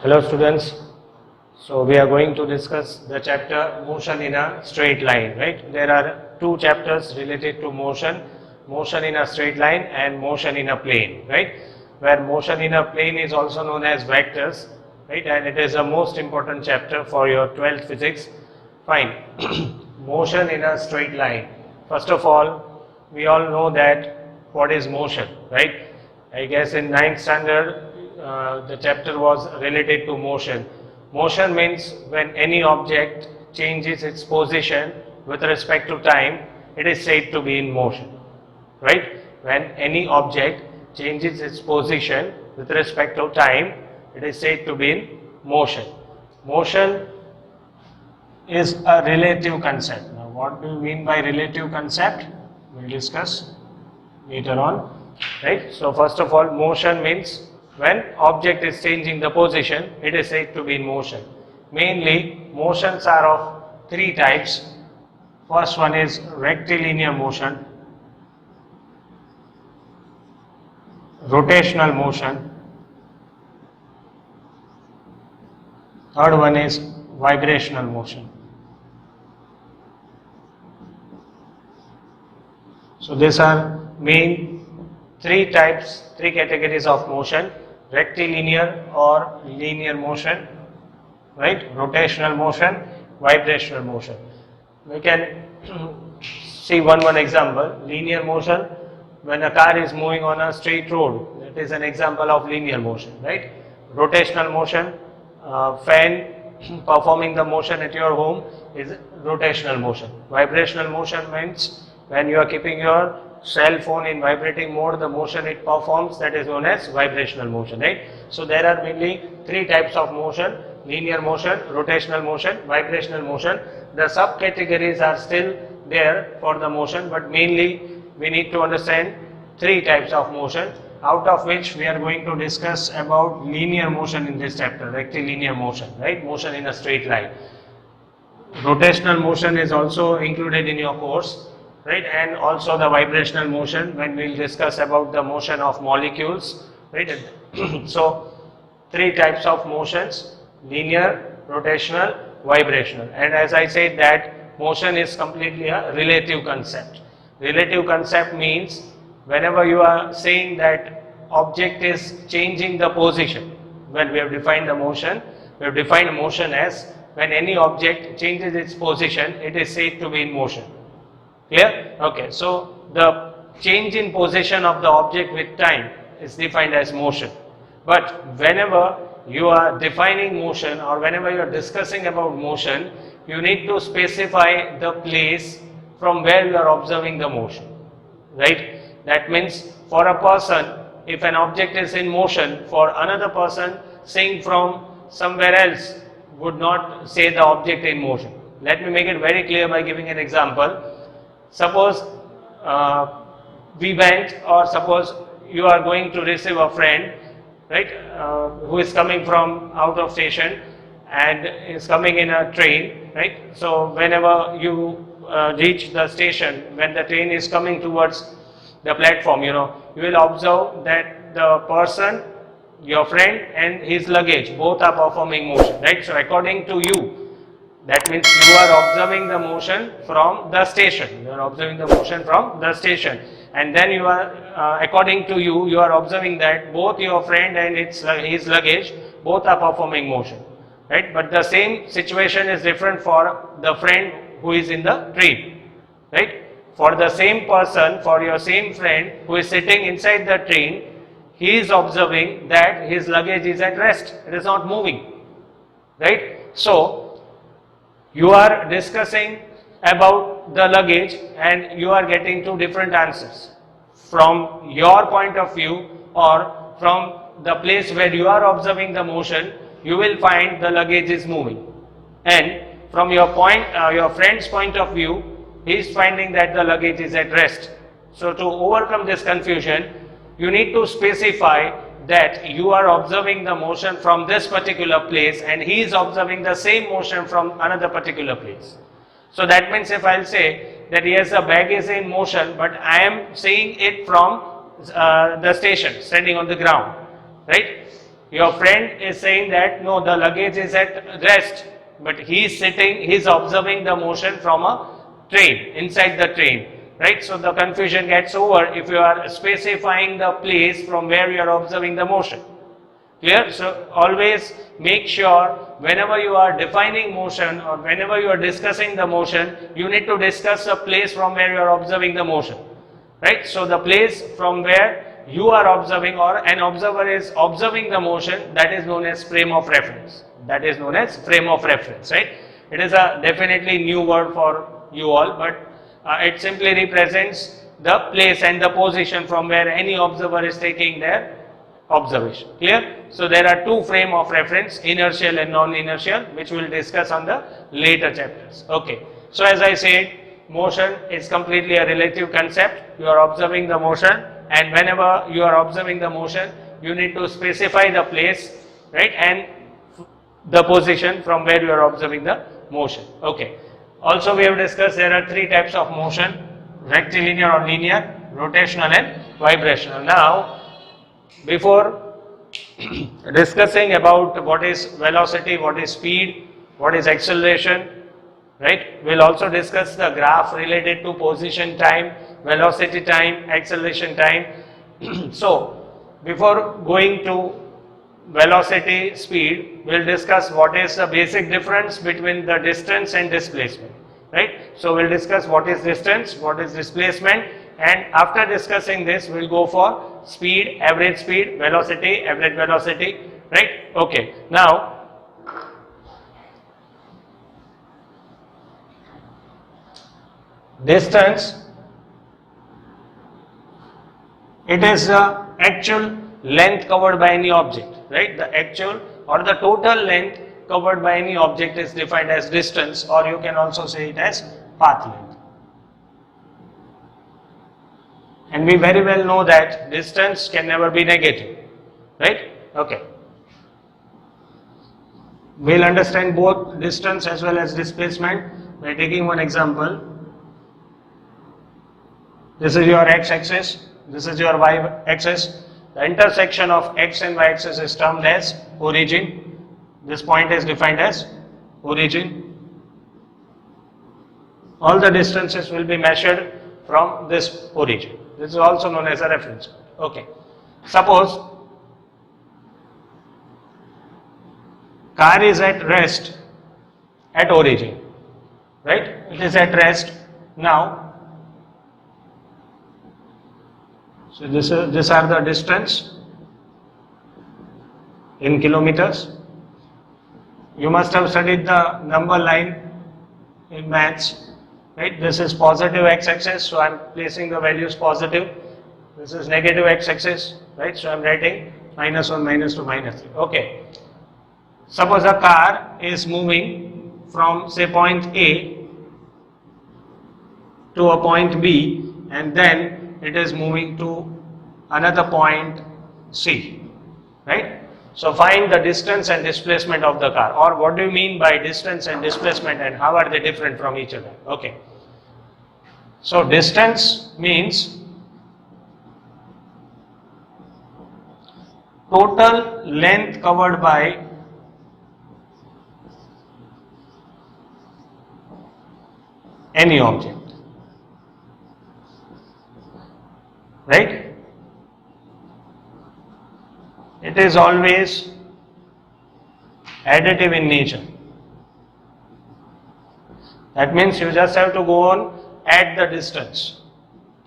Hello students, so we are going to discuss the chapter motion in a straight line, right? There are two chapters related to motion, motion in a straight line and motion in a plane, right? Where motion in a plane is also known as vectors, right? And it is the most important chapter for your 12th physics. Fine, motion in a straight line. First of all, we all know that what is motion, right? I guess in 9th standard, the chapter was related to motion. Motion means when any object changes its position with respect to time, it is said to be in motion, right? When any object changes its position with respect to time, it is said to be in motion. Motion is a relative concept. Now, what do you mean by relative concept? We'll discuss later on, right? So, first of all, motion means when object is changing the position, it is said to be in motion. Mainly, motions are of three types. First one is rectilinear motion, rotational motion, third one is vibrational motion. So these are main three categories of motion: rectilinear or linear motion, right? Rotational motion, vibrational motion. We can see one example. Linear motion, when a car is moving on a straight road, that is an example of linear motion, right? Rotational motion, fan performing the motion at your home is rotational motion. Vibrational motion means when you are keeping your cell phone in vibrating mode, the motion it performs, that is known as vibrational motion, right? So there are mainly three types of motion: linear motion, rotational motion, vibrational motion. The subcategories are still there for the motion, but mainly we need to understand three types of motion, out of which we are going to discuss about linear motion in this chapter, rectilinear motion, right? Motion in a straight line. Rotational motion is also included in your course, right? And also the vibrational motion when we will discuss about the motion of molecules, right? So three types of motions: linear, rotational, vibrational. And as I said that motion is completely a relative concept. Relative concept means whenever you are saying that object is changing the position, when we have defined the motion, we have defined motion as when any object changes its position, it is said to be in motion. Clear? Okay, so the change in position of the object with time is defined as motion. But whenever you are defining motion or whenever you are discussing about motion, you need to specify the place from where you are observing the motion, right? That means for a person, if an object is in motion, for another person seeing from somewhere else would not say the object in motion. Let me make it very clear by giving an example. Suppose we went, or suppose you are going to receive a friend, right, who is coming from out of station and is coming in a train, right? So whenever you reach the station, when the train is coming towards the platform, you will observe that the person, your friend, and his luggage both are performing motion, right? So according to you, that means you are observing the motion from the station. You are observing the motion from the station, and then you are, according to you, you are observing that both your friend and his luggage both are performing motion, right? But the same situation is different for the friend who is in the train, right? For the same person, for your same friend who is sitting inside the train, he is observing that his luggage is at rest. It is not moving, right? So you are discussing about the luggage and you are getting two different answers. From your point of view or from the place where you are observing the motion, you will find the luggage is moving. And from your friend's point of view, he is finding that the luggage is at rest. So to overcome this confusion, you need to specify that you are observing the motion from this particular place and he is observing the same motion from another particular place. So that means if I'll say that yes, the bag is in motion, but I am seeing it from the station, standing on the ground, right? Your friend is saying that no, the luggage is at rest, but he is sitting, he is observing the motion from a train, inside the train, right? So the confusion gets over if you are specifying the place from where you are observing the motion. Clear? So always make sure whenever you are defining motion or whenever you are discussing the motion, you need to discuss the place from where you are observing the motion, right? So the place from where you are observing or an observer is observing the motion, that is known as frame of reference. That is known as frame of reference, right? It is a definitely new word for you all, but it simply represents the place and the position from where any observer is taking their observation. Clear? So there are two frame of reference, inertial and non-inertial, which we will discuss on the later chapters. Okay. So as I said, motion is completely a relative concept. You are observing the motion, and whenever you are observing the motion, you need to specify the place, right, and the position from where you are observing the motion. Okay. Also we have discussed there are three types of motion: rectilinear or linear, rotational and vibrational. Now, before discussing about what is velocity, what is speed, what is acceleration, right, we'll also discuss the graph related to position time, velocity time, acceleration time. So before going to velocity, speed, we'll discuss what is the basic difference between the distance and displacement, right? So we'll discuss what is distance, what is displacement, and after discussing this, we'll go for speed, average speed, velocity, average velocity, right? Okay. Now, distance, it is the actual length covered by any object, right? The actual or the total length covered by any object is defined as distance, or you can also say it as path length. And we very well know that distance can never be negative, right? Okay. We'll understand both distance as well as displacement by taking one example. This is your x-axis, this is your y-axis. The intersection of x and y-axis is termed as origin. This point is defined as origin. All the distances will be measured from this origin. This is also known as a reference point. Okay. Suppose car is at rest at origin, right? It is at rest now. So these are the distance in kilometers. You must have studied the number line in maths. Right, this is positive x-axis, so I am placing the values positive. This is negative x-axis, right, so I am writing -1, -2, -3. Okay. Suppose a car is moving from say point A to a point B, and then it is moving to another point C, right? So find the distance and displacement of the car, or what do you mean by distance and displacement, and how are they different from each other? Okay. So distance means total length covered by any object, right? It is always additive in nature. That means you just have to go on add the distance.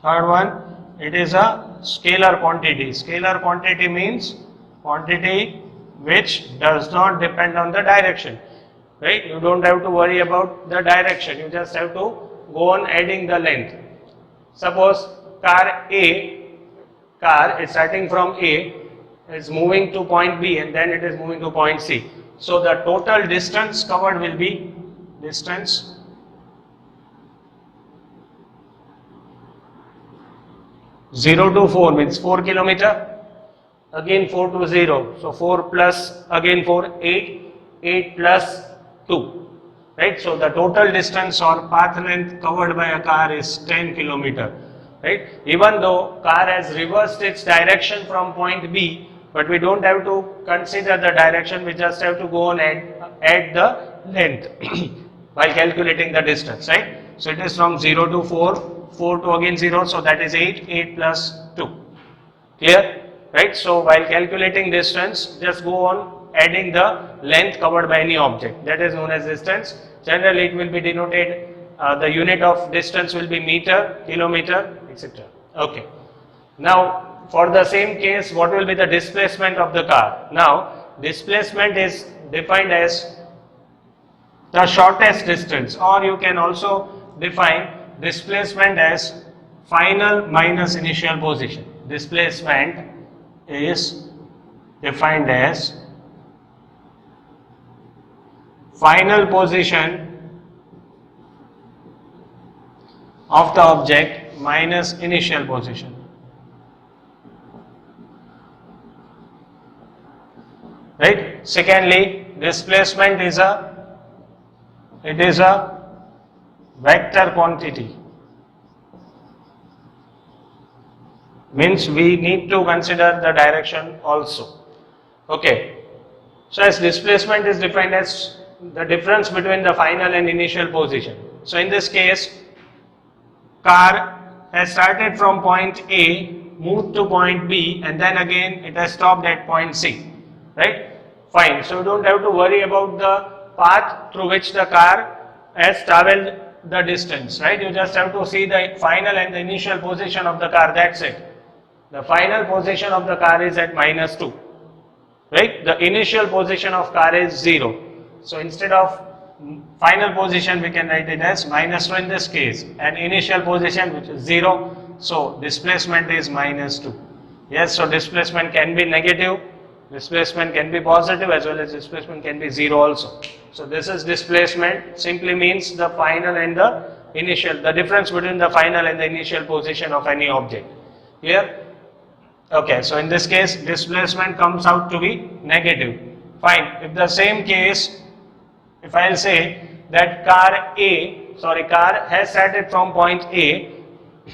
Third one, it is a scalar quantity. Scalar quantity means quantity which does not depend on the direction, right? You don't have to worry about the direction, you just have to go on adding the length. Suppose car is starting from A, is moving to point B, and then it is moving to point C. So the total distance covered will be distance (0 to 4) means 4 kilometer, again 4 to 0, so 4 plus again 4, 8, 8 plus 2, right? So the total distance or path length covered by a car is 10 kilometer, right? Even though car has reversed its direction from point B, but we don't have to consider the direction, we just have to go on and add the length while calculating the distance, right? So it is from 0 to 4, 4 to again 0, so that is 8, 8 plus 2. Clear? Right? So while calculating distance, just go on adding the length covered by any object. That is known as distance. Generally it will be denoted, the unit of distance will be meter, kilometer, etc. Okay. Now for the same case, what will be the displacement of the car? Now displacement is defined as the shortest distance, or you can also define displacement as final minus initial position. Displacement is defined as final position of the object minus initial position. Right? Secondly, displacement is a vector quantity. Means we need to consider the direction also. Okay. So as displacement is defined as the difference between the final and initial position. So in this case, car has started from point A, moved to point B, and then again it has stopped at point C. Right? Fine. So you don't have to worry about the path through which the car has traveled the distance. Right? You just have to see the final and the initial position of the car. That's it. The final position of the car is at minus 2, right? The initial position of car is 0. So instead of final position, we can write it as minus 2 in this case, and initial position which is 0. So displacement is minus 2. Yes, so displacement can be negative, displacement can be positive, as well as displacement can be 0 also. So this is displacement, simply means the final and the initial, the difference between the final and the initial position of any object. Clear? Okay, so in this case, displacement comes out to be negative. Fine. If the same case, if I'll say that car has started from point A,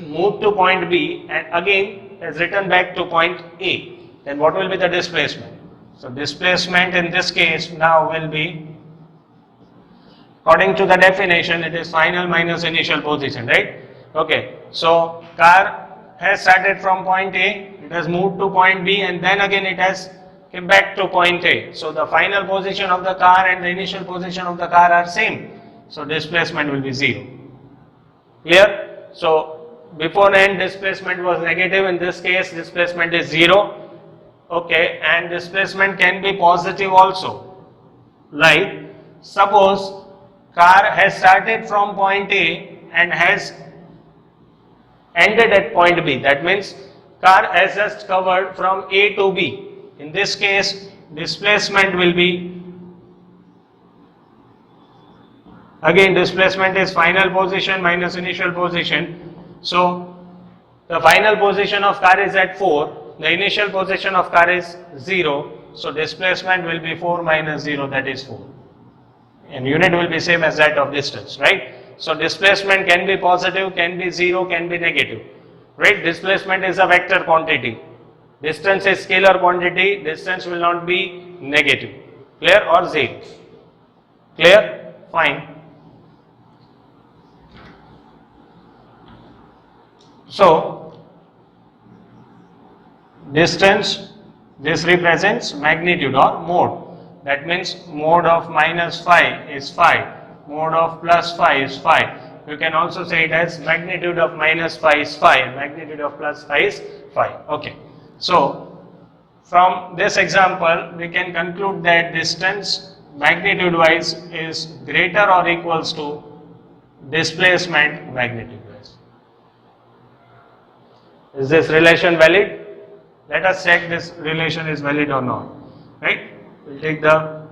moved to point B, and again has returned back to point A, then what will be the displacement? So displacement in this case now will be, according to the definition, it is final minus initial position, right? Okay, so car has started from point A, it has moved to point B, and then again it has come back to point A. So the final position of the car and the initial position of the car are same. So displacement will be 0. Clear? So beforehand displacement was negative, in this case displacement is 0. Okay, and displacement can be positive also. Like suppose car has started from point A and has ended at point B. That means car has just covered from A to B. In this case, displacement will be, again displacement is final position minus initial position. So the final position of car is at 4, the initial position of car is 0. So displacement will be 4 minus 0, that is 4. And unit will be same as that of distance, right? So displacement can be positive, can be 0, can be negative. Right? Displacement is a vector quantity. Distance is scalar quantity. Distance will not be negative. Clear or 0? Clear? Fine. So distance, this represents magnitude or mode. That means mode of minus 5 is 5. Mode of plus 5 is 5. You can also say it as magnitude of minus 5 is 5, magnitude of plus 5 is 5. Okay. So from this example, we can conclude that distance magnitude wise is greater or equals to displacement magnitude wise. Is this relation valid? Let us check this relation is valid or not. Right? We'll take the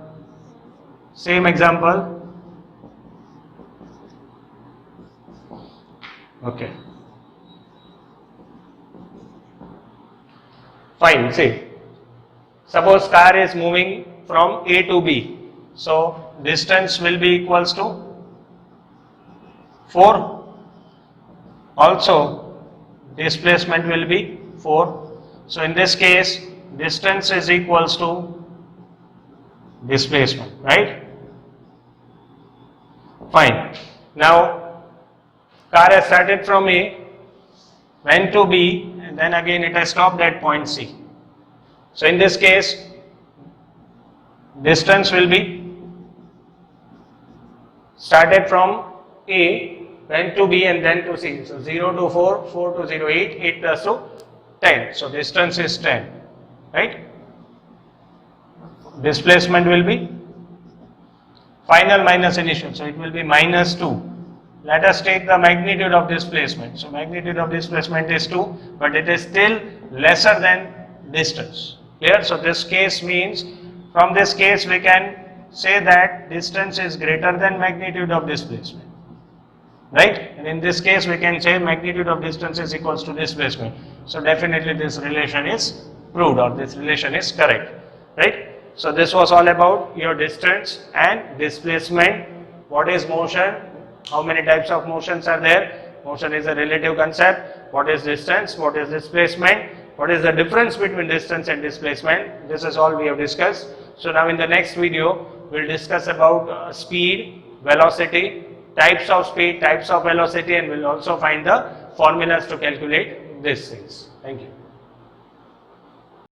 same example. Okay. Fine. See, suppose car is moving from A to B. So distance will be equals to 4. Also displacement will be 4. So in this case, distance is equals to displacement, right? Fine. Now, car has started from A, went to B, and then again it has stopped at point C. So in this case, distance will be started from A, went to B, and then to C. So 0 to 4, 4 to 0, 8, 8 plus 2, 10. So distance is 10, right? Displacement will be final minus initial, so it will be minus 2. Let us take the magnitude of displacement. So magnitude of displacement is 2, but it is still lesser than distance. Clear? So this case means, from this case we can say that distance is greater than magnitude of displacement, right? And in this case we can say magnitude of distance is equals to displacement. So definitely this relation is proved, or this relation is correct, right? So this was all about your distance and displacement. What is motion? How many types of motions are there? Motion is a relative concept. What is distance? What is displacement? What is the difference between distance and displacement? This is all we have discussed. So now in the next video, we'll discuss about speed, velocity, types of speed, types of velocity, and we'll also find the formulas to calculate these things. Thank you.